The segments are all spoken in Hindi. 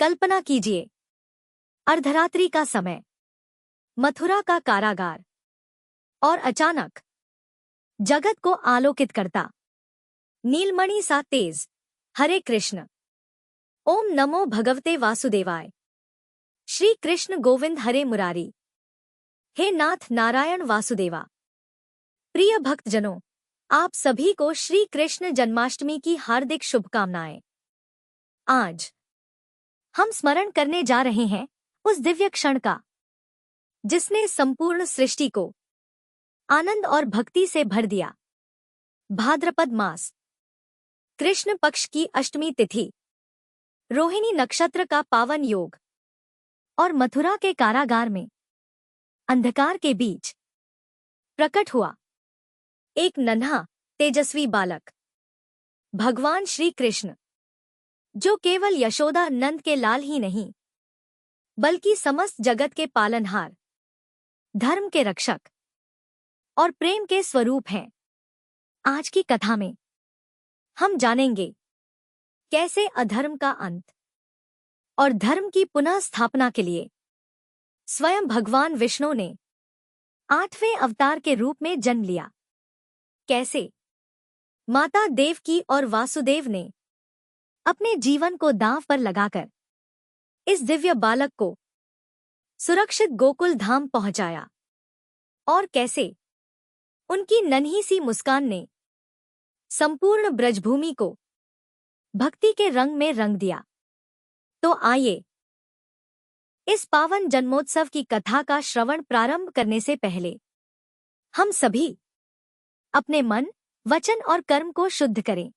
कल्पना कीजिए, अर्धरात्रि का समय, मथुरा का कारागार, और अचानक जगत को आलोकित करता नीलमणि सा तेज। हरे कृष्ण। ओम नमो भगवते वासुदेवाय। श्री कृष्ण गोविंद हरे मुरारी। हे नाथ नारायण वासुदेवा। प्रिय भक्तजनों, आप सभी को श्री कृष्ण जन्माष्टमी की हार्दिक शुभकामनाएं। आज हम स्मरण करने जा रहे हैं उस दिव्य क्षण का जिसने संपूर्ण सृष्टि को आनंद और भक्ति से भर दिया। भाद्रपद मास, कृष्ण पक्ष की अष्टमी तिथि, रोहिणी नक्षत्र का पावन योग, और मथुरा के कारागार में अंधकार के बीच प्रकट हुआ एक नन्हा तेजस्वी बालक, भगवान श्री कृष्ण, जो केवल यशोदा नंद के लाल ही नहीं बल्कि समस्त जगत के पालनहार, धर्म के रक्षक और प्रेम के स्वरूप हैं। आज की कथा में हम जानेंगे कैसे अधर्म का अंत और धर्म की पुनः स्थापना के लिए स्वयं भगवान विष्णु ने 8वें अवतार के रूप में जन्म लिया। कैसे माता देवकी और वासुदेव ने अपने जीवन को दांव पर लगाकर इस दिव्य बालक को सुरक्षित गोकुल धाम पहुंचाया, और कैसे उनकी नन्ही सी मुस्कान ने संपूर्ण ब्रजभूमि को भक्ति के रंग में रंग दिया। तो आइए इस पावन जन्मोत्सव की कथा का श्रवण प्रारंभ करने से पहले हम सभी अपने मन, वचन और कर्म को शुद्ध करें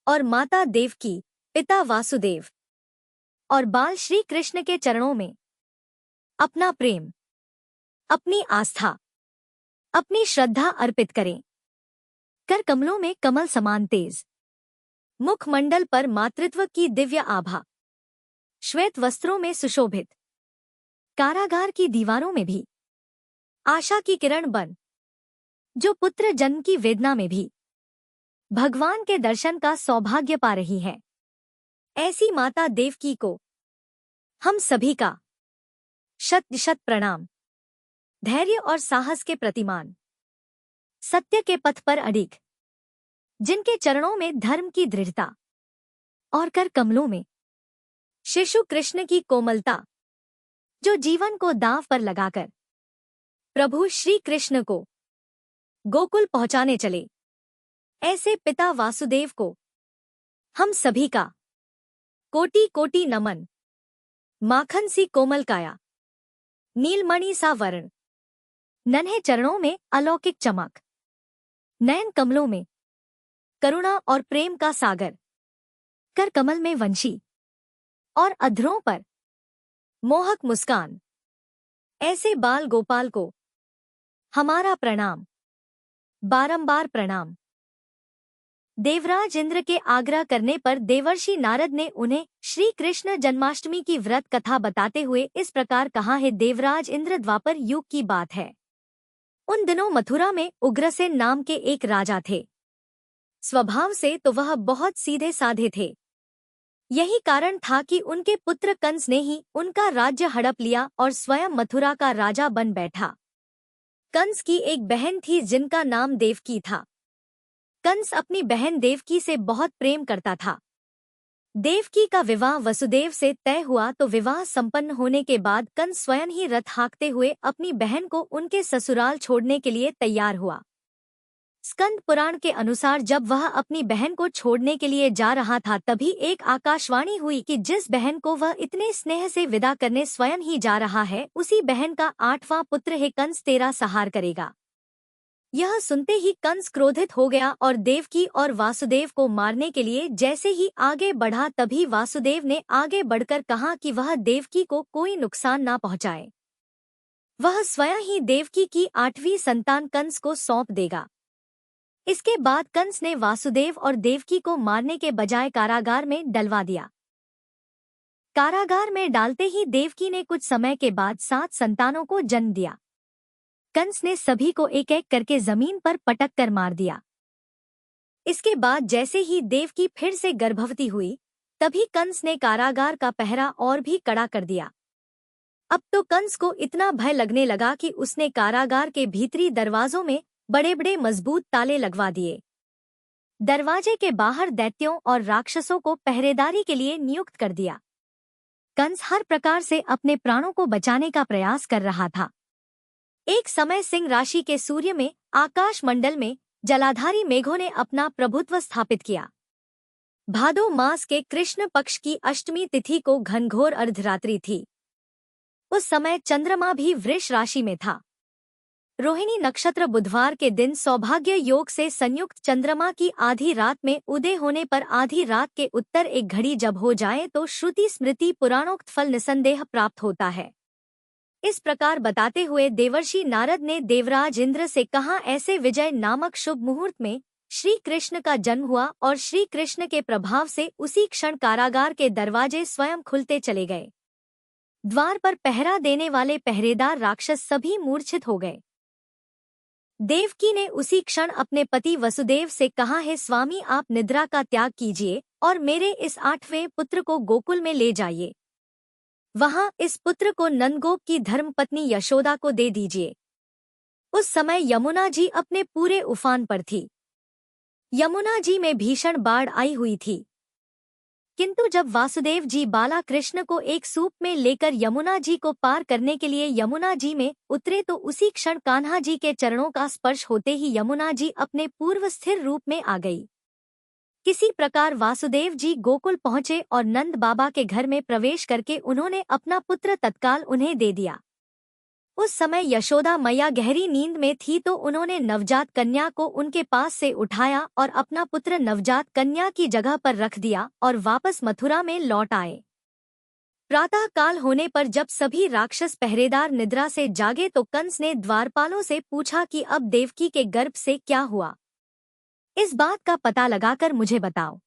और माता देवकी, पिता वासुदेव और बाल श्री कृष्ण के चरणों में अपना प्रेम, अपनी आस्था, अपनी श्रद्धा अर्पित करें। कर कमलों में कमल समान तेज, मुखमंडल पर मातृत्व की दिव्य आभा, श्वेत वस्त्रों में सुशोभित, कारागार की दीवारों में भी आशा की किरण बन, जो पुत्र जन्म की वेदना में भी भगवान के दर्शन का सौभाग्य पा रही है। ऐसी माता देवकी को हम सभी का शत शत प्रणाम। धैर्य और साहस के प्रतिमान, सत्य के पथ पर अडिग, जिनके चरणों में धर्म की दृढ़ता और कर कमलों में शिशु कृष्ण की कोमलता, जो जीवन को दांव पर लगाकर प्रभु श्री कृष्ण को गोकुल पहुंचाने चले। ऐसे पिता वासुदेव को हम सभी का कोटि कोटि नमन। माखन सी कोमल काया, नीलमणि सा वर्ण, नन्हे चरणों में अलौकिक चमक, नयन कमलों में करुणा और प्रेम का सागर, कर कमल में वंशी और अधरों पर मोहक मुस्कान। ऐसे बाल गोपाल को हमारा प्रणाम, बारंबार प्रणाम। देवराज इंद्र के आग्रह करने पर देवर्षि नारद ने उन्हें श्री कृष्ण जन्माष्टमी की व्रत कथा बताते हुए इस प्रकार कहा है। देवराज इंद्र द्वापर युग की बात है। उन दिनों मथुरा में उग्रसेन नाम के एक राजा थे। स्वभाव से तो वह बहुत सीधे साधे थे। यही कारण था कि उनके पुत्र कंस ने ही उनका राज्य हड़प लिया और स्वयं मथुरा का राजा बन बैठा। कंस की एक बहन थी जिनका नाम देवकी था। कंस अपनी बहन देवकी से बहुत प्रेम करता था। देवकी का विवाह वसुदेव से तय हुआ तो विवाह संपन्न होने के बाद कंस स्वयं ही रथ हाँकते हुए अपनी बहन को उनके ससुराल छोड़ने के लिए तैयार हुआ। स्कंद पुराण के अनुसार जब वह अपनी बहन को छोड़ने के लिए जा रहा था तभी एक आकाशवाणी हुई कि जिस बहन को वह इतने स्नेह से विदा करने स्वयं ही जा रहा है, उसी बहन का 8वां पुत्र है कंस तेरा संहार करेगा। यह सुनते ही कंस क्रोधित हो गया और देवकी और वासुदेव को मारने के लिए जैसे ही आगे बढ़ा तभी वासुदेव ने आगे बढ़कर कहा कि वह देवकी को कोई नुकसान ना पहुंचाए। वह स्वयं ही देवकी की 8वीं संतान कंस को सौंप देगा। इसके बाद कंस ने वासुदेव और देवकी को मारने के बजाय कारागार में डलवा दिया। कारागार में डालते ही देवकी ने कुछ समय के बाद 7 संतानों को जन्म दिया। कंस ने सभी को एक एक करके जमीन पर पटक कर मार दिया। इसके बाद जैसे ही देवकी फिर से गर्भवती हुई तभी कंस ने कारागार का पहरा और भी कड़ा कर दिया। अब तो कंस को इतना भय लगने लगा कि उसने कारागार के भीतरी दरवाजों में बड़े बड़े मजबूत ताले लगवा दिए। दरवाजे के बाहर दैत्यों और राक्षसों को पहरेदारी के लिए नियुक्त कर दिया। कंस हर प्रकार से अपने प्राणों को बचाने का प्रयास कर रहा था। एक समय सिंह राशि के सूर्य में आकाश मंडल में जलाधारी मेघों ने अपना प्रभुत्व स्थापित किया। भादो मास के कृष्ण पक्ष की अष्टमी तिथि को घनघोर अर्धरात्रि थी। उस समय चंद्रमा भी वृष राशि में था। रोहिणी नक्षत्र बुधवार के दिन सौभाग्य योग से संयुक्त चंद्रमा की आधी रात में उदय होने पर आधी रात के उत्तर एक घड़ी जब हो जाए तो श्रुति स्मृति पुराणोक्त फल निसंदेह प्राप्त होता है। इस प्रकार बताते हुए देवर्षि नारद ने देवराज इंद्र से कहा, ऐसे विजय नामक शुभ मुहूर्त में श्री कृष्ण का जन्म हुआ और श्री कृष्ण के प्रभाव से उसी क्षण कारागार के दरवाजे स्वयं खुलते चले गए। द्वार पर पहरा देने वाले पहरेदार राक्षस सभी मूर्छित हो गए। देवकी ने उसी क्षण अपने पति वसुदेव से कहा, है स्वामी, आप निद्रा का त्याग कीजिए और मेरे इस 8वें पुत्र को गोकुल में ले जाइए। वहां इस पुत्र को नंदगोप की धर्मपत्नी यशोदा को दे दीजिए। उस समय यमुना जी अपने पूरे उफान पर थी। यमुना जी में भीषण बाढ़ आई हुई थी, किंतु जब वासुदेव जी बाला कृष्ण को एक सूप में लेकर यमुना जी को पार करने के लिए यमुना जी में उतरे तो उसी क्षण कान्हा जी के चरणों का स्पर्श होते ही यमुना जी अपने पूर्व स्थिर रूप में आ गई। किसी प्रकार वासुदेव जी गोकुल पहुंचे और नंद बाबा के घर में प्रवेश करके उन्होंने अपना पुत्र तत्काल उन्हें दे दिया। उस समय यशोदा मैया गहरी नींद में थी तो उन्होंने नवजात कन्या को उनके पास से उठाया और अपना पुत्र नवजात कन्या की जगह पर रख दिया और वापस मथुरा में लौट आए। प्रातः काल होने पर जब सभी राक्षस पहरेदार निद्रा से जागे तो कंस ने द्वारपालों से पूछा कि अब देवकी के गर्भ से क्या हुआ, इस बात का पता लगाकर मुझे बताओ।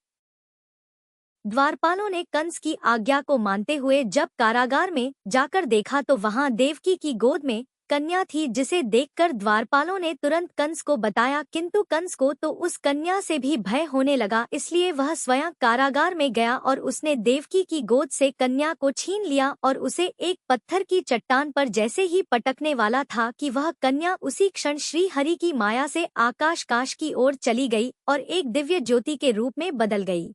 द्वारपालों ने कंस की आज्ञा को मानते हुए जब कारागार में जाकर देखा तो वहां देवकी की गोद में कन्या थी, जिसे देखकर द्वारपालों ने तुरंत कंस को बताया, किंतु कंस को तो उस कन्या से भी भय होने लगा, इसलिए वह स्वयं कारागार में गया और उसने देवकी की गोद से कन्या को छीन लिया और उसे एक पत्थर की चट्टान पर जैसे ही पटकने वाला था कि वह कन्या उसी क्षण श्री हरि की माया से आकाश की ओर चली गई और एक दिव्य ज्योति के रूप में बदल गई।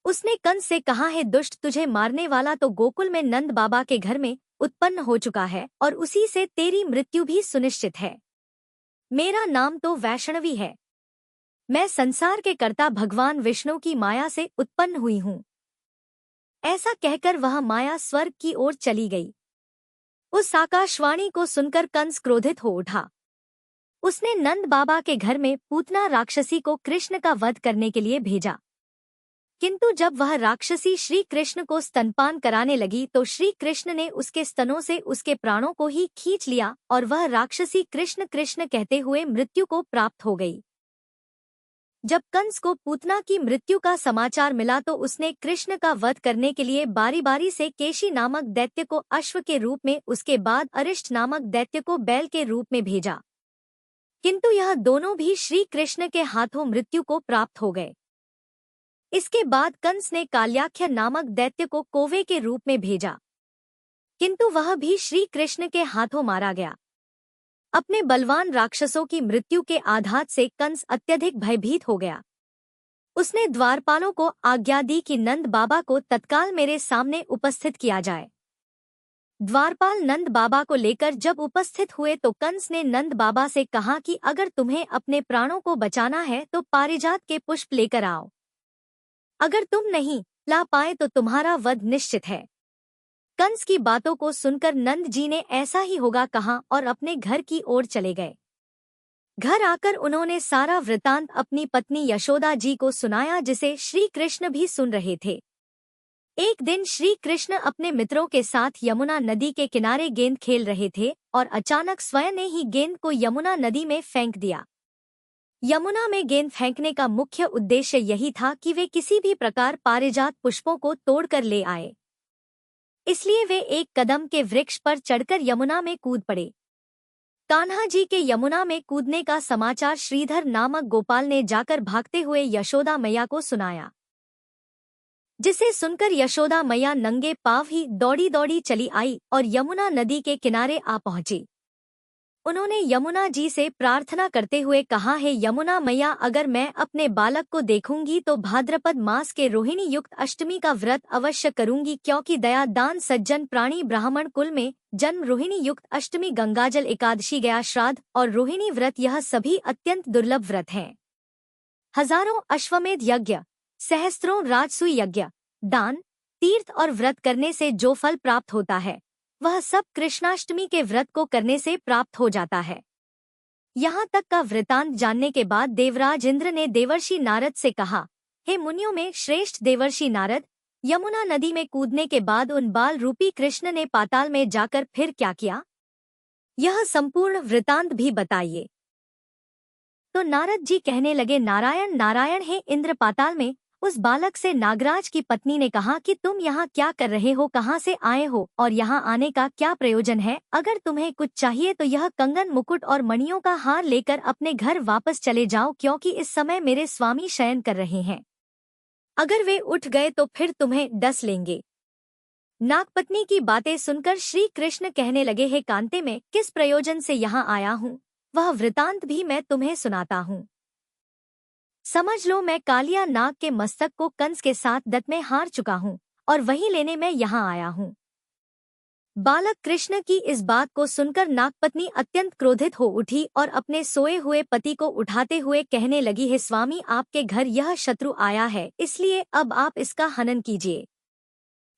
उसने कंस से कहा, है दुष्ट, तुझे मारने वाला तो गोकुल में नंद बाबा के घर में उत्पन्न हो चुका है और उसी से तेरी मृत्यु भी सुनिश्चित है। मेरा नाम तो वैष्णवी है। मैं संसार के कर्ता भगवान विष्णु की माया से उत्पन्न हुई हूँ। ऐसा कहकर वह माया स्वर्ग की ओर चली गई। उस आकाशवाणी को सुनकर कंस क्रोधित हो उठा। उसने नंद बाबा के घर में पूतना राक्षसी को कृष्ण का वध करने के लिए भेजा, किंतु जब वह राक्षसी श्री कृष्ण को स्तनपान कराने लगी तो श्री कृष्ण ने उसके स्तनों से उसके प्राणों को ही खींच लिया और वह राक्षसी कृष्ण कृष्ण कहते हुए मृत्यु को प्राप्त हो गई। जब कंस को पूतना की मृत्यु का समाचार मिला तो उसने कृष्ण का वध करने के लिए बारी बारी से केशी नामक दैत्य को अश्व के रूप में, उसके बाद अरिष्ट नामक दैत्य को बैल के रूप में भेजा, किंतु यह दोनों भी श्री कृष्ण के हाथों मृत्यु को प्राप्त हो गए। इसके बाद कंस ने काल्याख्य नामक दैत्य को कौवे के रूप में भेजा, किंतु वह भी श्री कृष्ण के हाथों मारा गया। अपने बलवान राक्षसों की मृत्यु के आघात से कंस अत्यधिक भयभीत हो गया। उसने द्वारपालों को आज्ञा दी कि नंद बाबा को तत्काल मेरे सामने उपस्थित किया जाए। द्वारपाल नंद बाबा को लेकर जब उपस्थित हुए तो कंस ने नंद बाबा से कहा कि अगर तुम्हें अपने प्राणों को बचाना है तो पारिजात के पुष्प लेकर आओ। अगर तुम नहीं ला पाए तो तुम्हारा वध निश्चित है। कंस की बातों को सुनकर नंद जी ने ऐसा ही होगा कहा और अपने घर की ओर चले गए। घर आकर उन्होंने सारा वृतांत अपनी पत्नी यशोदा जी को सुनाया, जिसे श्री कृष्ण भी सुन रहे थे। एक दिन श्री कृष्ण अपने मित्रों के साथ यमुना नदी के किनारे गेंद खेल रहे थे और अचानक स्वयं ने ही गेंद को यमुना नदी में फेंक दिया। यमुना में गेंद फेंकने का मुख्य उद्देश्य यही था कि वे किसी भी प्रकार पारिजात पुष्पों को तोड़कर ले आए, इसलिए वे एक कदम के वृक्ष पर चढ़कर यमुना में कूद पड़े। कान्हा जी के यमुना में कूदने का समाचार श्रीधर नामक गोपाल ने जाकर भागते हुए यशोदा मैया को सुनाया। जिसे सुनकर यशोदा मैया नंगे पाँव ही दौड़ी दौड़ी चली आई और यमुना नदी के किनारे आ पहुंची। उन्होंने यमुना जी से प्रार्थना करते हुए कहा, है यमुना मैया, अगर मैं अपने बालक को देखूंगी तो भाद्रपद मास के रोहिणी युक्त अष्टमी का व्रत अवश्य करूंगी, क्योंकि दया दान सज्जन प्राणी ब्राह्मण कुल में जन्म रोहिणी युक्त अष्टमी, गंगाजल एकादशी, गया श्राद्ध और रोहिणी व्रत, यह सभी अत्यंत दुर्लभ व्रत हैं। हजारों अश्वमेध यज्ञ, सहस्त्रों राजसूय यज्ञ, दान, तीर्थ और व्रत करने से जो फल प्राप्त होता है वह सब कृष्णाष्टमी के व्रत को करने से प्राप्त हो जाता है। यहाँ तक का वृतांत जानने के बाद देवराज इंद्र ने देवर्षि नारद से कहा, हे मुनियों में श्रेष्ठ देवर्षि नारद, यमुना नदी में कूदने के बाद उन बाल रूपी कृष्ण ने पाताल में जाकर फिर क्या किया, यह संपूर्ण वृतांत भी बताइए। तो नारद जी कहने लगे, नारायण नारायण, हे इंद्र, पाताल में उस बालक से नागराज की पत्नी ने कहा कि तुम यहाँ क्या कर रहे हो, कहाँ से आए हो और यहाँ आने का क्या प्रयोजन है। अगर तुम्हें कुछ चाहिए तो यह कंगन, मुकुट और मणियों का हार लेकर अपने घर वापस चले जाओ, क्योंकि इस समय मेरे स्वामी शयन कर रहे हैं। अगर वे उठ गए तो फिर तुम्हें डस लेंगे। नागपत्नी की बातें सुनकर श्री कृष्ण कहने लगे, हे कांते, मैं किस प्रयोजन से यहाँ आया हूँ वह वृतांत भी मैं तुम्हें सुनाता हूँ। समझ लो, मैं कालिया नाग के मस्तक को कंस के साथ दत्त में हार चुका हूँ और वही लेने मैं यहाँ आया हूँ। बालक कृष्ण की इस बात को सुनकर नागपत्नी अत्यंत क्रोधित हो उठी और अपने सोए हुए पति को उठाते हुए कहने लगी, हे स्वामी, आपके घर यह शत्रु आया है, इसलिए अब आप इसका हनन कीजिए।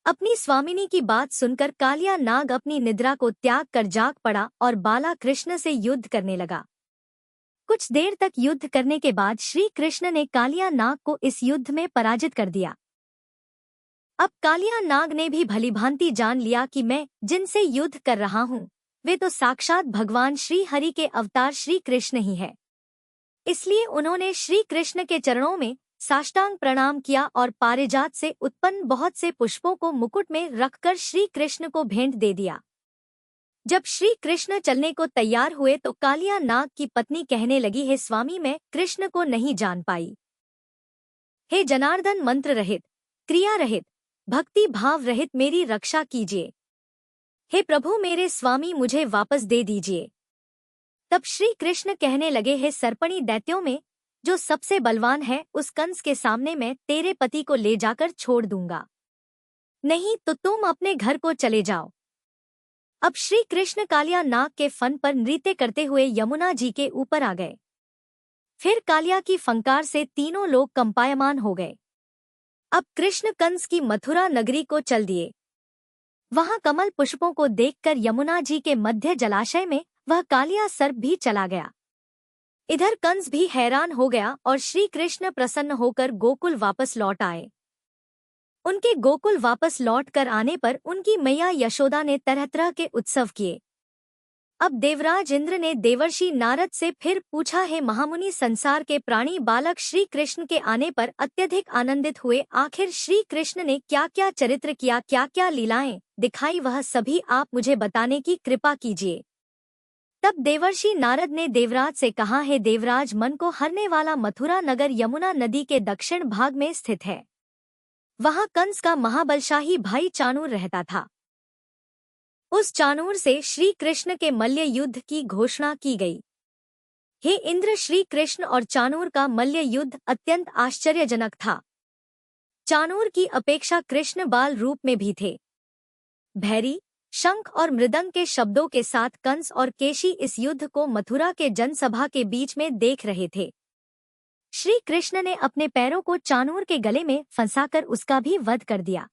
अपनी स्वामिनी की बात सुनकर कालिया नाग अपनी निद्रा को त्याग कर जाग पड़ा और बाला कृष्ण से युद्ध करने लगा। कुछ देर तक युद्ध करने के बाद श्री कृष्ण ने कालिया नाग को इस युद्ध में पराजित कर दिया। अब कालिया नाग ने भी भलीभांति जान लिया कि मैं जिनसे युद्ध कर रहा हूँ वे तो साक्षात भगवान श्री हरि के अवतार श्री कृष्ण ही है। इसलिए उन्होंने श्री कृष्ण के चरणों में साष्टांग प्रणाम किया और पारिजात से उत्पन्न बहुत से पुष्पों को मुकुट में रखकर श्री कृष्ण को भेंट दे दिया। जब श्री कृष्ण चलने को तैयार हुए तो कालिया नाग की पत्नी कहने लगी, हे स्वामी, मैं कृष्ण को नहीं जान पाई। हे जनार्दन, मंत्र रहित, क्रिया रहित, भक्ति भाव रहित मेरी रक्षा कीजिए। हे प्रभु, मेरे स्वामी, मुझे वापस दे दीजिए। तब श्री कृष्ण कहने लगे, हे सर्पणी दैत्यों में जो सबसे बलवान है, उस कंस के सामने मैं तेरे पति को ले जाकर छोड़ दूंगा, नहीं तो तुम अपने घर को चले जाओ। अब श्री कृष्ण कालिया नाग के फन पर नृत्य करते हुए यमुना जी के ऊपर आ गए। फिर कालिया की फंकार से तीनों लोग कंपायमान हो गए। अब कृष्ण कंस की मथुरा नगरी को चल दिए। वहां कमल पुष्पों को देखकर यमुना जी के मध्य जलाशय में वह कालिया सर्प भी चला गया। इधर कंस भी हैरान हो गया और श्री कृष्ण प्रसन्न होकर गोकुल वापस लौट आए। उनके गोकुल वापस लौट कर आने पर उनकी मैया यशोदा ने तरह तरह के उत्सव किए। अब देवराज इंद्र ने देवर्षि नारद से फिर पूछा, है महामुनि, संसार के प्राणी बालक श्री कृष्ण के आने पर अत्यधिक आनंदित हुए। आखिर श्री कृष्ण ने क्या क्या चरित्र किया, क्या क्या लीलाएं दिखाई, वह सभी आप मुझे बताने की कृपा कीजिए। तब देवर्षि नारद ने देवराज से कहा, है देवराज, मन को हरने वाला मथुरा नगर यमुना नदी के दक्षिण भाग में स्थित है। वहां कंस का महाबलशाही भाई चाणूर रहता था। उस चाणूर से श्री कृष्ण के मल्ल युद्ध की घोषणा की गई। हे इंद्र, श्री कृष्ण और चाणूर का मल्ल युद्ध अत्यंत आश्चर्यजनक था। चाणूर की अपेक्षा कृष्ण बाल रूप में भी थे। भैरी, शंख और मृदंग के शब्दों के साथ कंस और केशी इस युद्ध को मथुरा के जनसभा के बीच में देख रहे थे। श्री कृष्ण ने अपने पैरों को चाणूर के गले में फंसाकर उसका भी वध कर दिया।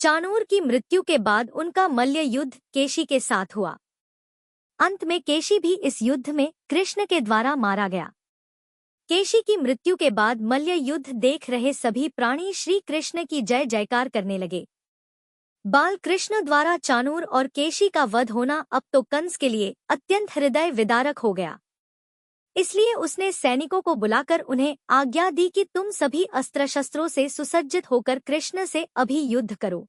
चाणूर की मृत्यु के बाद उनका मल्ल युद्ध केशी के साथ हुआ। अंत में केशी भी इस युद्ध में कृष्ण के द्वारा मारा गया। केशी की मृत्यु के बाद मल्ल युद्ध देख रहे सभी प्राणी श्री कृष्ण की जय जयकार करने लगे। बाल कृष्ण द्वारा चाणूर और केशी का वध होना अब तो कंस के लिए अत्यंत हृदय विदारक हो गया। इसलिए उसने सैनिकों को बुलाकर उन्हें आज्ञा दी कि तुम सभी अस्त्र शस्त्रों से सुसज्जित होकर कृष्ण से अभी युद्ध करो।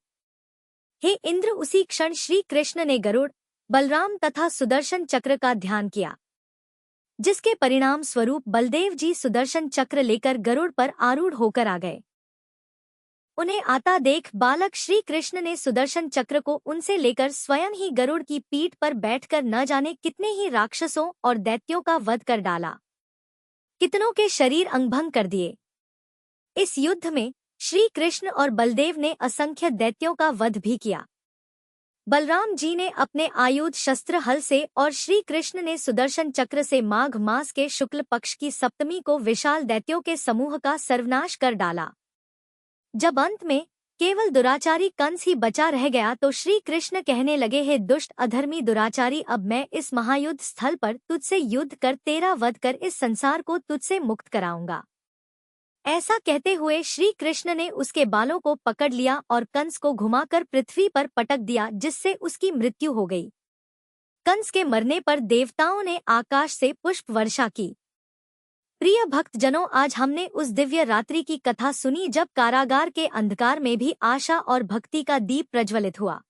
हे इंद्र, उसी क्षण श्री कृष्ण ने गरुड़, बलराम तथा सुदर्शन चक्र का ध्यान किया, जिसके परिणाम स्वरूप बलदेव जी सुदर्शन चक्र लेकर गरुड़ पर आरूढ़ होकर आ गए। उन्हें आता देख बालक श्री कृष्ण ने सुदर्शन चक्र को उनसे लेकर स्वयं ही गरुड़ की पीठ पर बैठकर न जाने कितने ही राक्षसों और दैत्यों का वध कर डाला, कितनों के शरीर अंगभंग कर दिए। इस युद्ध में श्री कृष्ण और बलदेव ने असंख्य दैत्यों का वध भी किया। बलराम जी ने अपने आयुध शस्त्र हल से और श्री कृष्ण ने सुदर्शन चक्र से माघ मास के शुक्ल पक्ष की सप्तमी को विशाल दैत्यों के समूह का सर्वनाश कर डाला। जब अंत में केवल दुराचारी कंस ही बचा रह गया तो श्री कृष्ण कहने लगे, हे दुष्ट अधर्मी दुराचारी, अब मैं इस महायुद्ध स्थल पर तुझसे युद्ध कर तेरा वध कर इस संसार को तुझसे मुक्त कराऊंगा। ऐसा कहते हुए श्री कृष्ण ने उसके बालों को पकड़ लिया और कंस को घुमाकर पृथ्वी पर पटक दिया, जिससे उसकी मृत्यु हो गई। कंस के मरने पर देवताओं ने आकाश से पुष्प वर्षा की। प्रिय भक्तजनों, आज हमने उस दिव्य रात्रि की कथा सुनी जब कारागार के अंधकार में भी आशा और भक्ति का दीप प्रज्वलित हुआ।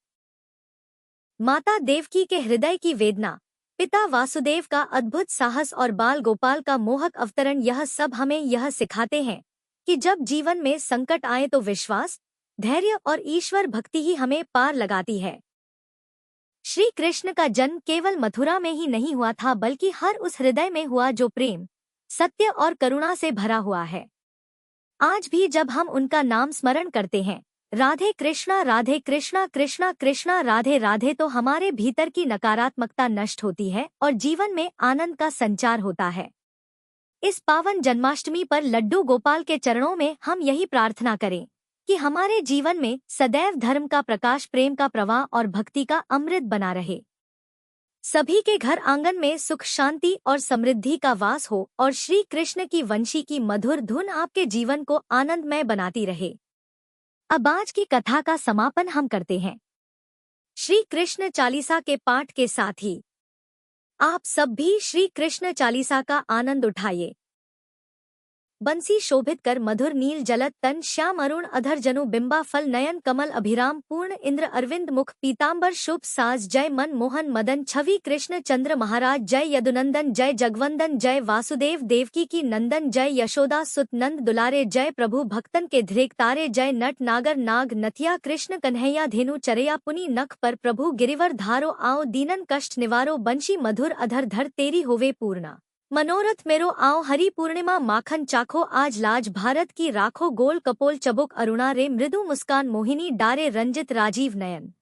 माता देवकी के हृदय की वेदना, पिता वासुदेव का अद्भुत साहस और बाल गोपाल का मोहक अवतरण, यह सब हमें यह सिखाते हैं कि जब जीवन में संकट आए तो विश्वास, धैर्य और ईश्वर भक्ति ही हमें पार लगाती है। श्री कृष्ण का जन्म केवल मथुरा में ही नहीं हुआ था, बल्कि हर उस हृदय में हुआ जो प्रेम, सत्य और करुणा से भरा हुआ है। आज भी जब हम उनका नाम स्मरण करते हैं, राधे कृष्णा कृष्णा कृष्णा राधे राधे, तो हमारे भीतर की नकारात्मकता नष्ट होती है और जीवन में आनंद का संचार होता है। इस पावन जन्माष्टमी पर लड्डू गोपाल के चरणों में हम यही प्रार्थना करें कि हमारे जीवन में सदैव धर्म का प्रकाश, प्रेम का प्रवाह और भक्ति का अमृत बना रहे। सभी के घर आंगन में सुख, शांति और समृद्धि का वास हो और श्री कृष्ण की वंशी की मधुर धुन आपके जीवन को आनंदमय बनाती रहे। अब आज की कथा का समापन हम करते हैं श्री कृष्ण चालीसा के पाठ के साथ ही। आप सब भी श्री कृष्ण चालीसा का आनंद उठाइए। बंसी शोभित कर मधुर नील जलत तन, श्याम अरुण अधर जनु बिंबा फल नयन, कमल अभिराम पूर्ण इंद्र अरविंद मुख, पीतांबर शुभ साज, जय मन मोहन मदन छवि, कृष्ण चंद्र महाराज जय, यदुनंदन जय, जगवंदन जय, वासुदेव देवकी की नंदन जय, यशोदा सुत नंद दुलारे जय, प्रभु भक्तन के धृक तारे जय, नट नागर नाग नथिया, कृष्ण कन्हैया धेनु चरया, पुनि नख पर प्रभु गिरिवर धारो, आओ दीनन कष्ट निवारो, बंशी मधुर अधर धर तेरी होवे पूर्णा, मनोरथ मेरो आओ, हरि पूर्णिमा माखन चाखो, आज लाज भारत की राखो, गोल कपोल चबुक अरुणा रे, मृदु मुस्कान मोहिनी डारे, रंजित राजीव नयन,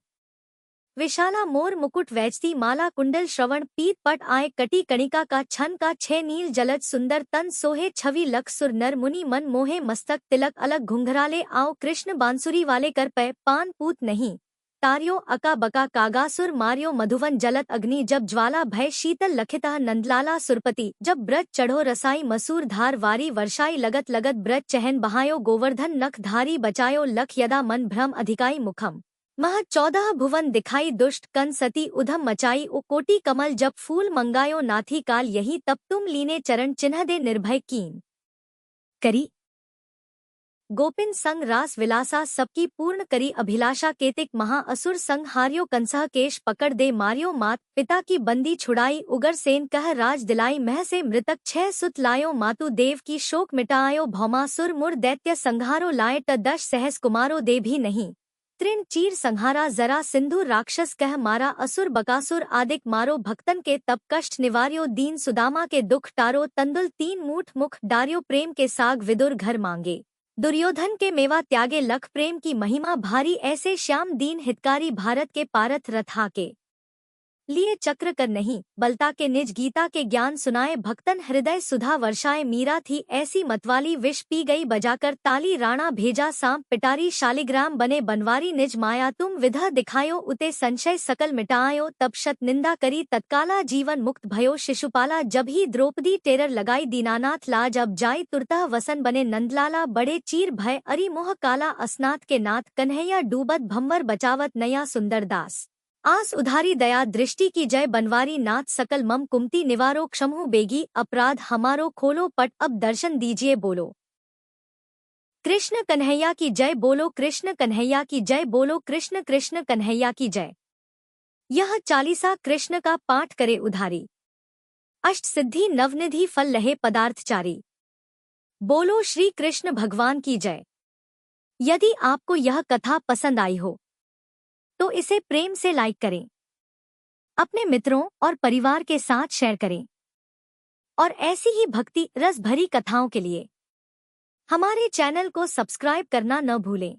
विशाला मोर मुकुट वैजती माला, कुंडल श्रवण पीत पट आए, कटी कणिका का छन का छे, नील जलद सुंदर तन सोहे, छवि लख सुर नर मुनि मन मोहे, मस्तक तिलक अलग घुंघराले, आओ कृष्ण बांसुरी वाले कर पै पान पूत नहीं, तारियो अका बका कागासुर मारियो, मधुवन जलत अग्नि जब ज्वाला भय, शीतल लखितः नंदलाला सुरपति, जब ब्रज चढ़ो रसाई मसूर धार, वारी वर्षाई लगत लगत ब्रज चहन बहायो, गोवर्धन नख धारी बचायो, लख यदा मन भ्रम अधिकाई मुखम, मह 14 भुवन दिखाई दुष्ट, कन सती उधम मचाई, ओ कोटि कमल जब फूल मंगायो, नाथी काल यही तब तुम लीने चरण चिन्ह दे निर्भय कीन करी, गोपिन संग रास विलासा सबकी पूर्ण करी अभिलाषा, केतिक महा असुर संग हारियो, कंसह केश पकड़ दे मारियो मात, पिता की बंदी छुड़ाई, उगर सेन कह राज दिलाई, मह से मृतक 6 सुत लायो, मातु देव की शोक मिटायो, भौमासुर मुर दैत्य संहारो, लाए त 10 सहस कुमारो दे भी नहीं, तृण चीर संहारा, जरा सिंधु राक्षस कह मारा, असुर बकासुर आदिक मारो, भक्तन के तप कष्ट निवार्यो, दीन सुदामा के दुख टारो, तंदुल 3 मूठ मुख डारियो, प्रेम के साग विदुर घर मांगे, दुर्योधन के मेवा त्यागे, लख प्रेम की महिमा भारी, ऐसे श्याम दीन हितकारी, भारत के पारथ रथा के लिए चक्र कर नहीं, बलता के निज गीता के ज्ञान सुनाए, भक्तन हृदय सुधा वर्षाए, मीरा थी ऐसी मतवाली, विष पी गई बजाकर ताली, राणा भेजा सांप पिटारी, शालिग्राम बने बनवारी, निज माया तुम विधा दिखायो, उते संशय सकल मिटायो, तब शत निंदा करी तत्काला, जीवन मुक्त भयो शिशुपाला, जब ही द्रौपदी टेरर लगाई, दीनानाथ लाज अब जाई, तुरतः वसन बने नंदलाला, बड़े चीर भय अरि मोह काला, असनाथ के नाथ कन्हैया डूबत भंवर बचावत नया, सुंदर दास आस उधारी दया दृष्टि की जय, बनवारी नाथ सकल मम कुमति निवारो, क्षमहु बेगी अपराध हमारो, खोलो पट अब दर्शन दीजिए, बोलो कृष्ण कन्हैया की जय, बोलो कृष्ण कन्हैया की जय, बोलो कृष्ण कृष्ण कन्हैया की जय। यह चालीसा कृष्ण का पाठ करे उधारी, अष्ट सिद्धि नवनिधि फल लहे पदार्थचारी, बोलो श्री कृष्ण भगवान की जय। यदि आपको यह कथा पसंद आई हो तो इसे प्रेम से लाइक करें, अपने मित्रों और परिवार के साथ शेयर करें और ऐसी ही भक्ति रस भरी कथाओं के लिए हमारे चैनल को सब्सक्राइब करना न भूलें।